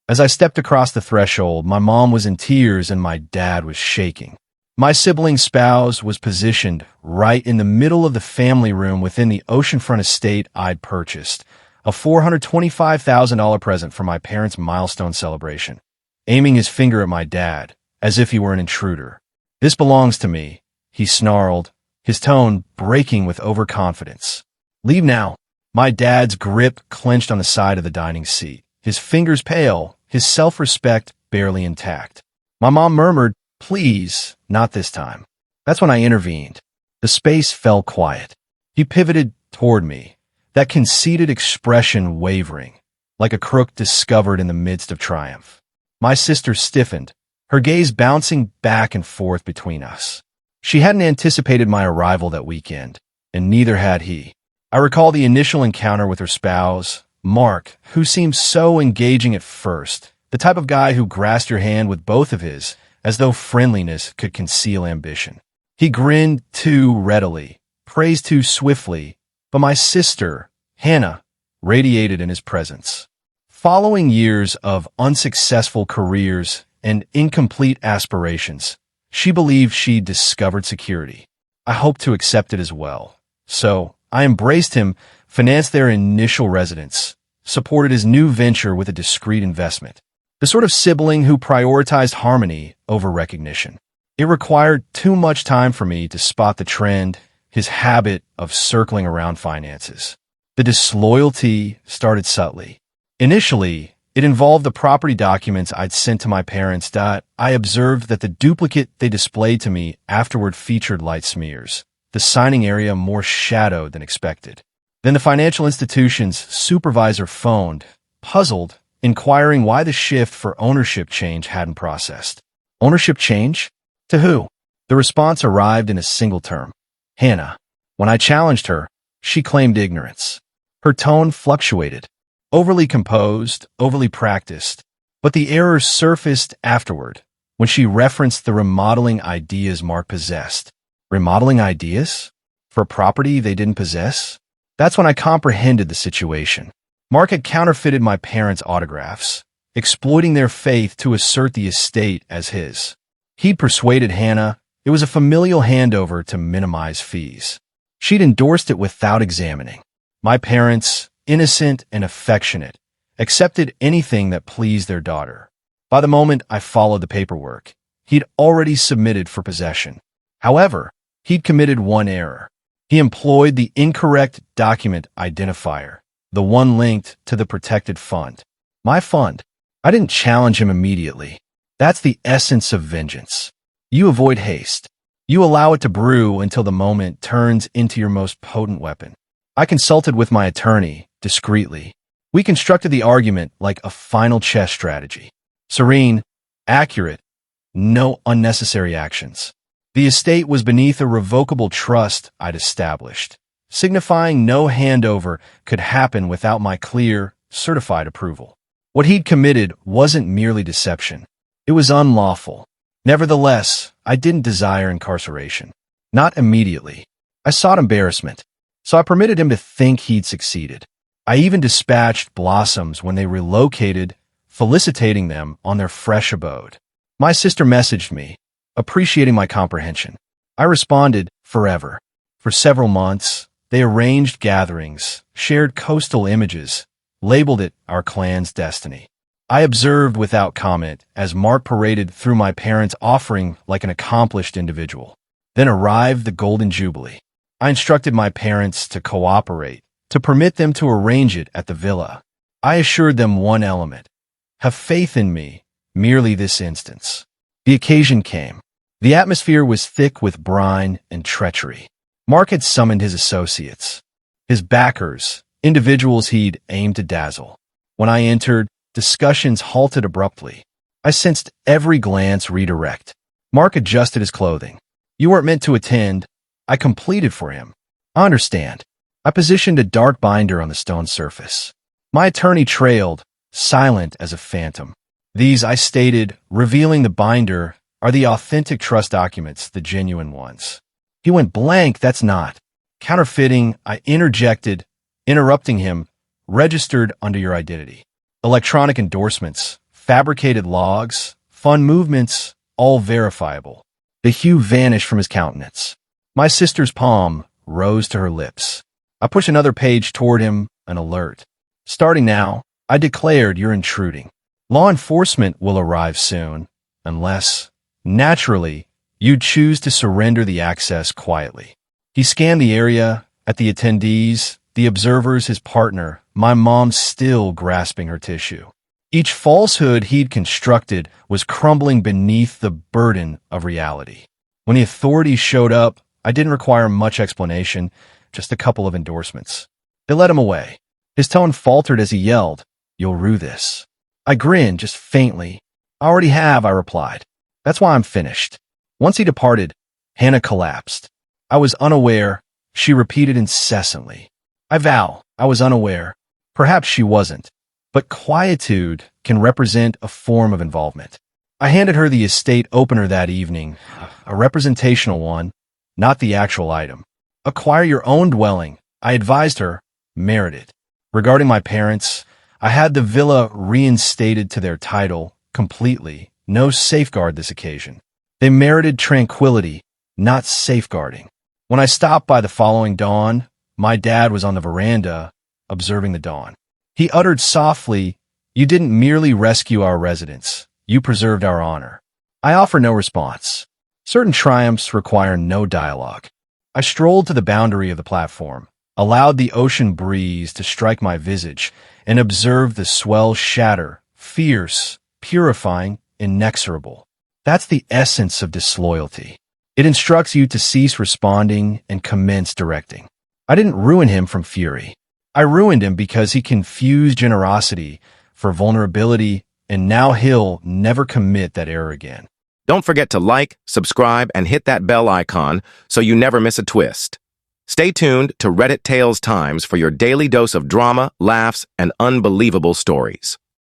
As I stepped across the threshold, my mom was in tears and my dad was shaking. My sibling's spouse was positioned right in the middle of the family room within the oceanfront estate I'd purchased, a $425,000 present for my parents' milestone celebration, aiming his finger at my dad, as if he were an intruder. "This belongs to me," he snarled, his tone breaking with overconfidence. "Leave now." My dad's grip clenched on the side of the dining seat, his fingers pale, his self-respect barely intact. My mom murmured, "Please, not this time." That's when I intervened. The space fell quiet. He pivoted toward me, that conceited expression wavering, like a crook discovered in the midst of triumph. My sister stiffened, her gaze bouncing back and forth between us. She hadn't anticipated my arrival that weekend, and neither had he. I recall the initial encounter with her spouse, Mark, who seemed so engaging at first, the type of guy who grasped your hand with both of his, as though friendliness could conceal ambition. He grinned too readily, praised too swiftly, but my sister, Hannah, radiated in his presence. Following years of unsuccessful careers and incomplete aspirations, she believed she'd discovered security. I hoped to accept it as well. So I embraced him, financed their initial residence, supported his new venture with a discreet investment. The sort of sibling who prioritized harmony over recognition. It required too much time for me to spot the trend, his habit of circling around finances. The disloyalty started subtly. Initially, it involved the property documents I'd sent to my parents. I observed that the duplicate they displayed to me afterward featured light smears, the signing area more shadowed than expected. Then the financial institution's supervisor phoned, puzzled, inquiring why the shift for ownership change hadn't processed. Ownership change? To who? The response arrived in a single term. Hannah. When I challenged her, she claimed ignorance. Her tone fluctuated. Overly composed, overly practiced. But the error surfaced afterward, when she referenced the remodeling ideas Mark possessed. Remodeling ideas? For property they didn't possess? That's when I comprehended the situation. Mark had counterfeited my parents' autographs, exploiting their faith to assert the estate as his. He'd persuaded Hannah it was a familial handover to minimize fees. She'd endorsed it without examining. My parents, innocent and affectionate, accepted anything that pleased their daughter. By the moment I followed the paperwork, he'd already submitted for possession. However, he'd committed one error. He employed the incorrect document identifier, the one linked to the protected fund. My fund. I didn't challenge him immediately. That's the essence of vengeance. You avoid haste. You allow it to brew until the moment turns into your most potent weapon. I consulted with my attorney, discreetly. We constructed the argument like a final chess strategy. Serene, accurate, no unnecessary actions. The estate was beneath a revocable trust I'd established, signifying no handover could happen without my clear, certified approval. What he'd committed wasn't merely deception. It was unlawful. Nevertheless, I didn't desire incarceration. Not immediately. I sought embarrassment, so I permitted him to think he'd succeeded. I even dispatched blossoms when they relocated, felicitating them on their fresh abode. My sister messaged me, appreciating my comprehension. I responded, forever. For several months, they arranged gatherings, shared coastal images, labeled it our clan's destiny. I observed without comment as Mark paraded through my parents' offering like an accomplished individual. Then arrived the Golden Jubilee. I instructed my parents to cooperate, to permit them to arrange it at the villa. I assured them one element. Have faith in me, merely this instance. The occasion came. The atmosphere was thick with brine and treachery. Mark had summoned his associates, his backers, individuals he'd aimed to dazzle. When I entered, discussions halted abruptly. I sensed every glance redirect. Mark adjusted his clothing. You weren't meant to attend. I completed for him. I understand. I positioned a dark binder on the stone surface. My attorney trailed, silent as a phantom. These, I stated, revealing the binder, are the authentic trust documents, the genuine ones. He went blank. That's not. Counterfeiting, I interjected, interrupting him, registered under your identity. Electronic endorsements, fabricated logs, fun movements, all verifiable. The hue vanished from his countenance. My sister's palm rose to her lips. I pushed another page toward him, an alert. Starting now, I declared you're intruding. Law enforcement will arrive soon, unless, naturally, you choose to surrender the access quietly. He scanned the area, at the attendees, the observers, his partner, my mom still grasping her tissue. Each falsehood he'd constructed was crumbling beneath the burden of reality. When the authorities showed up, I didn't require much explanation, just a couple of endorsements. They led him away. His tone faltered as he yelled, "You'll rue this." I grinned, just faintly. "I already have," I replied. "That's why I'm finished." Once he departed, Hannah collapsed. "I was unaware," she repeated incessantly. I vow, I was unaware. Perhaps she wasn't. But quietude can represent a form of involvement. I handed her the estate opener that evening, a representational one, not the actual item. "Acquire your own dwelling," I advised her, "merited." Regarding my parents, I had the villa reinstated to their title, completely, no safeguard this occasion. They merited tranquility, not safeguarding. When I stopped by the following dawn, my dad was on the veranda, observing the dawn. He uttered softly, "You didn't merely rescue our residence, you preserved our honor." I offer no response. Certain triumphs require no dialogue. I strolled to the boundary of the platform, allowed the ocean breeze to strike my visage, and observed the swell shatter, fierce, purifying, inexorable. That's the essence of disloyalty. It instructs you to cease responding and commence directing. I didn't ruin him from fury. I ruined him because he confused generosity for vulnerability, and now he'll never commit that error again. Don't forget to like, subscribe, and hit that bell icon so you never miss a twist. Stay tuned to Reddit Tales Times for your daily dose of drama, laughs, and unbelievable stories.